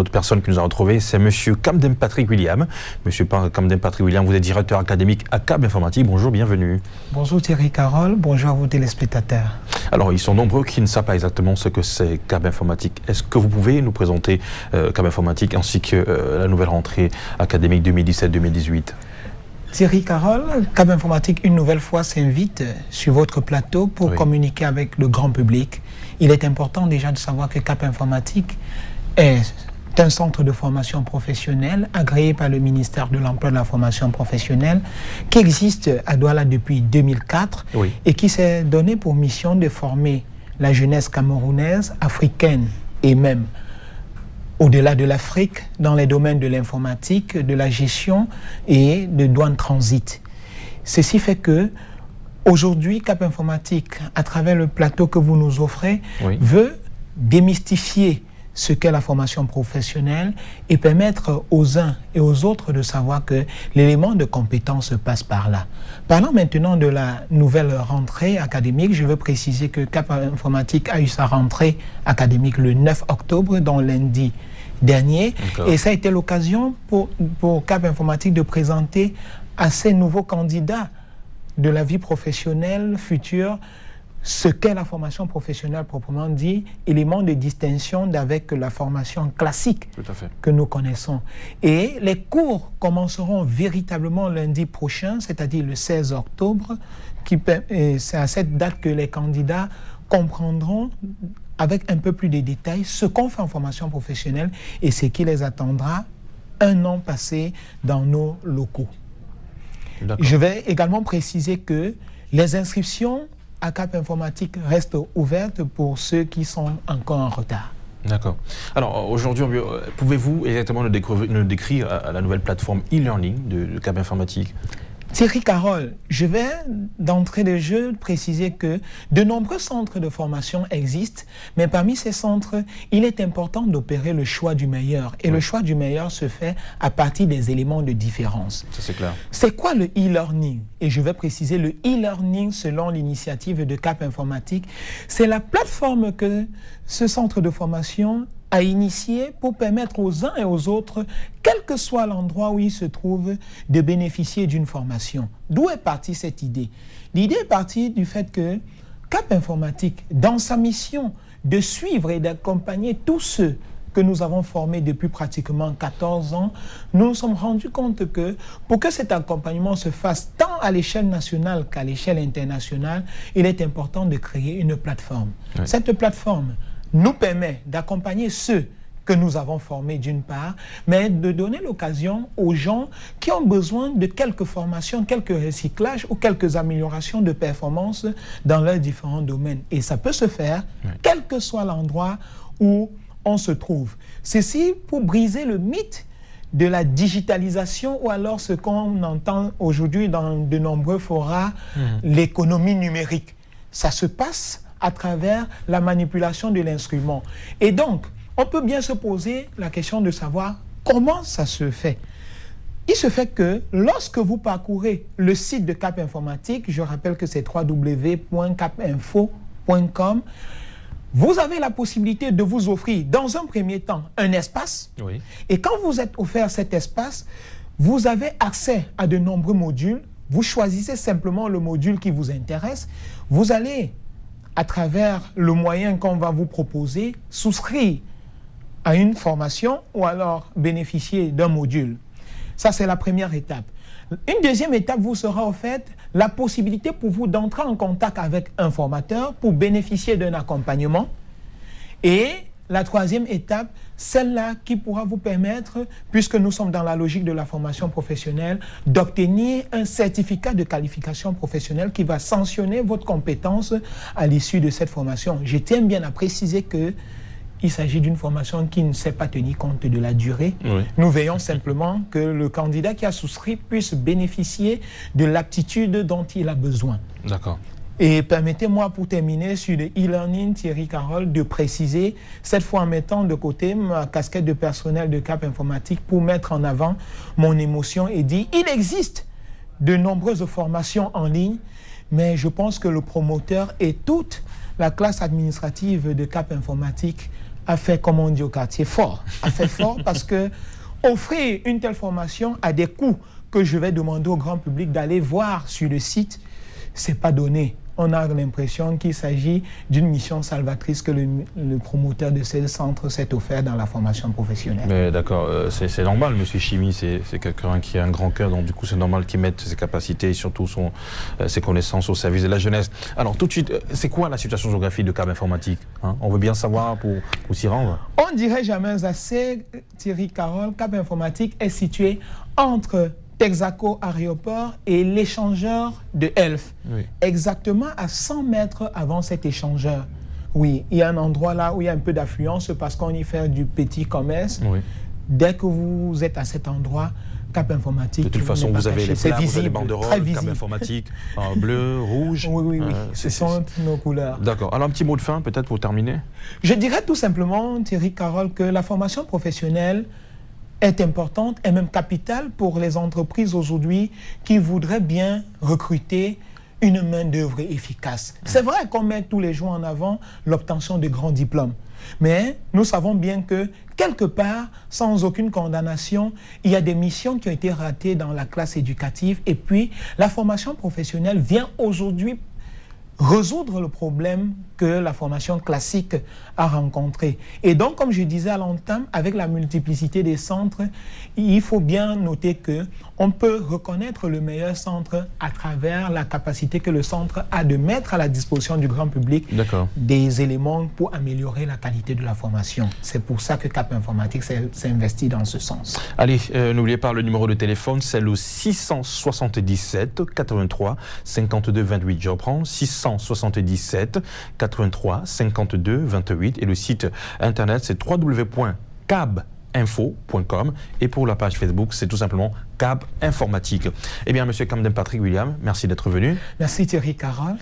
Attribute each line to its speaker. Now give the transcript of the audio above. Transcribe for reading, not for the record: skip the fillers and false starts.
Speaker 1: Notre personne que nous avons retrouvée, c'est Monsieur Camden Patrick William. Monsieur Camden Patrick William, vous êtes directeur académique à CAB Informatique. Bonjour, bienvenue.
Speaker 2: Bonjour Thierry Carole, bonjour à vos téléspectateurs.
Speaker 1: Alors, ils sont nombreux qui ne savent pas exactement ce que c'est CAB Informatique. Est-ce que vous pouvez nous présenter CAB Informatique ainsi que la nouvelle rentrée académique 2017-2018 ?
Speaker 2: Thierry Carole, CAB Informatique, une nouvelle fois, s'invite sur votre plateau pour communiquer avec le grand public. Il est important déjà de savoir que CAB Informatique est un centre de formation professionnelle agréé par le ministère de l'Emploi et de la Formation professionnelle qui existe à Douala depuis 2004 et qui s'est donné pour mission de former la jeunesse camerounaise, africaine et même au-delà de l'Afrique, dans les domaines de l'informatique, de la gestion et de douane transit. Ceci fait que, aujourd'hui, CAB Informatique, à travers le plateau que vous nous offrez, veut démystifier ce qu'est la formation professionnelle et permettre aux uns et aux autres de savoir que l'élément de compétence passe par là. Parlant maintenant de la nouvelle rentrée académique, je veux préciser que CAB Informatique a eu sa rentrée académique le 9 octobre, donc lundi dernier, et ça a été l'occasion pour CAB Informatique de présenter à ces nouveaux candidats de la vie professionnelle future ce qu'est la formation professionnelle proprement dit, élément de distinction d'avec la formation classique que nous connaissons. Et les cours commenceront véritablement lundi prochain, c'est-à-dire le 16 octobre, c'est à cette date que les candidats comprendront avec un peu plus de détails ce qu'on fait en formation professionnelle et ce qui les attendra un an passé dans nos locaux. Je vais également préciser que les inscriptions à CAB Informatique restent ouvertes pour ceux qui sont encore en retard.
Speaker 1: D'accord. Alors aujourd'hui, pouvez-vous exactement nous décrire la nouvelle plateforme e-learning de CAB Informatique ?
Speaker 2: Thierry Carole, je vais d'entrée de jeu préciser que de nombreux centres de formation existent, mais parmi ces centres, il est important d'opérer le choix du meilleur. Et le choix du meilleur se fait à partir des éléments de différence.
Speaker 1: Ça, c'est clair.
Speaker 2: C'est quoi le e-learning? Et je vais préciser le e-learning selon l'initiative de CAB Informatique. C'est la plateforme que ce centre de formation a initié pour permettre aux uns et aux autres, quel que soit l'endroit où ils se trouvent, de bénéficier d'une formation. D'où est partie cette idée? L'idée est partie du fait que CAB Informatique, dans sa mission de suivre et d'accompagner tous ceux que nous avons formés depuis pratiquement 14 ans, nous nous sommes rendus compte que pour que cet accompagnement se fasse tant à l'échelle nationale qu'à l'échelle internationale, il est important de créer une plateforme. Cette plateforme nous permet d'accompagner ceux que nous avons formés d'une part, mais de donner l'occasion aux gens qui ont besoin de quelques formations, quelques recyclages ou quelques améliorations de performance dans leurs différents domaines. Et ça peut se faire, quel que soit l'endroit où on se trouve. Ceci pour briser le mythe de la digitalisation ou alors ce qu'on entend aujourd'hui dans de nombreux forats, l'économie numérique. Ça se passe à travers la manipulation de l'instrument. Et donc, on peut bien se poser la question de savoir comment ça se fait. Il se fait que lorsque vous parcourez le site de CAB Informatique, je rappelle que c'est www.cabinfo.com, vous avez la possibilité de vous offrir dans un premier temps un espace. Et quand vous êtes offert cet espace, vous avez accès à de nombreux modules. Vous choisissez simplement le module qui vous intéresse. Vous allez, à travers le moyen qu'on va vous proposer, souscrire à une formation ou alors bénéficier d'un module. Ça, c'est la première étape. Une deuxième étape vous sera offerte la possibilité pour vous d'entrer en contact avec un formateur pour bénéficier d'un accompagnement. Et la troisième étape, celle-là qui pourra vous permettre, puisque nous sommes dans la logique de la formation professionnelle, d'obtenir un certificat de qualification professionnelle qui va sanctionner votre compétence à l'issue de cette formation. Je tiens bien à préciser que il s'agit d'une formation qui ne sait pas tenir compte de la durée. Nous veillons simplement que le candidat qui a souscrit puisse bénéficier de l'aptitude dont il a besoin.
Speaker 1: D'accord.
Speaker 2: Et permettez-moi pour terminer sur le e-learning, Thierry Carole, de préciser, cette fois en mettant de côté ma casquette de personnel de CAB Informatique pour mettre en avant mon émotion et dire il existe de nombreuses formations en ligne, mais je pense que le promoteur et toute la classe administrative de CAB Informatique a fait, comme on dit au quartier, fort. A fait fort parce que offrir une telle formation à des coûts que je vais demander au grand public d'aller voir sur le site, c'est pas donné. On a l'impression qu'il s'agit d'une mission salvatrice que le promoteur de ce centre s'est offert dans la formation professionnelle.
Speaker 1: Mais d'accord, c'est normal, M. Chimi, c'est quelqu'un qui a un grand cœur, donc du coup c'est normal qu'il mette ses capacités et surtout ses connaissances au service de la jeunesse. Alors tout de suite, c'est quoi la situation géographique de Cap Informatique, hein? On veut bien savoir pour s'y rendre.
Speaker 2: On dirait jamais assez, Thierry Carole, Cap Informatique est situé entre Texaco Aéroport et l'échangeur de Elf, oui. Exactement à 100 mètres avant cet échangeur. Oui, il y a un endroit là où il y a un peu d'affluence parce qu'on y fait du petit commerce. Oui. Dès que vous êtes à cet endroit, Cap Informatique...
Speaker 1: De toute façon, vous avez les plats, vous avez les banderoles, Cap Informatique, bleu, rouge.
Speaker 2: Oui, ce sont nos couleurs.
Speaker 1: D'accord. Alors un petit mot de fin peut-être pour terminer.
Speaker 2: Je dirais tout simplement, Thierry Carole, que la formation professionnelle est importante et même capitale pour les entreprises aujourd'hui qui voudraient bien recruter une main-d'œuvre efficace. C'est vrai qu'on met tous les jours en avant l'obtention de grands diplômes, mais nous savons bien que quelque part, sans aucune condamnation, il y a des missions qui ont été ratées dans la classe éducative et puis la formation professionnelle vient aujourd'hui résoudre le problème que la formation classique a rencontré. Et donc, comme je disais à l'entame, avec la multiplicité des centres, il faut bien noter qu'on peut reconnaître le meilleur centre à travers la capacité que le centre a de mettre à la disposition du grand public des éléments pour améliorer la qualité de la formation. C'est pour ça que Cap Informatique s'est investi dans ce sens.
Speaker 1: Allez, n'oubliez pas le numéro de téléphone, c'est le 677 83 52 28. Je reprends, 677 83 52 28 et le site internet c'est www.cabinfo.com et pour la page Facebook c'est tout simplement Cap Informatique. Eh bien, Monsieur Camden Patrick William, merci d'être venu.
Speaker 2: Merci Thierry Carole.